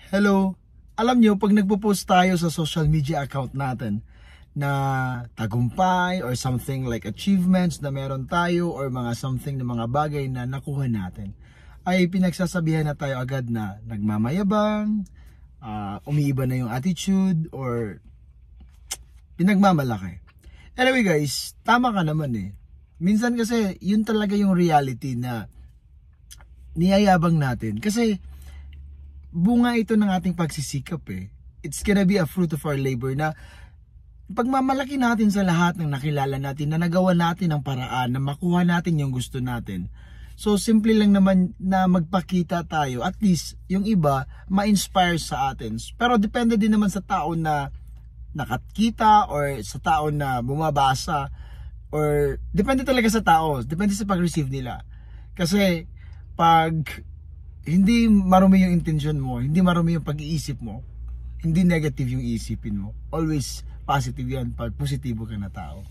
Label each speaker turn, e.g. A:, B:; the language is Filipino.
A: Hello! Alam nyo, pag nagpo-post tayo sa social media account natin na tagumpay or something like achievements na meron tayo or mga something na mga bagay na nakuha natin, ay pinagsasabihan na tayo agad na nagmamayabang, umiiba na yung attitude or pinagmamalaki. Anyway guys, tama ka naman eh. Minsan kasi yun talaga yung reality na niyayabang natin. Kasi bunga ito ng ating pagsisikap eh. It's gonna be a fruit of our labor na pagmamalaki natin sa lahat ng nakilala natin, na nagawa natin ang paraan na makuha natin yung gusto natin. So simple lang naman na magpakita tayo, at least yung iba ma-inspire sa atin. Pero depende din naman sa tao na nakakita or sa tao na bumabasa, or depende talaga sa tao, depende sa pag-receive nila. Kasi pag hindi marumi yung intention mo, hindi marumi yung pag-iisip mo, hindi negative yung iisipin mo, always positive yan pag positibo ka na tao.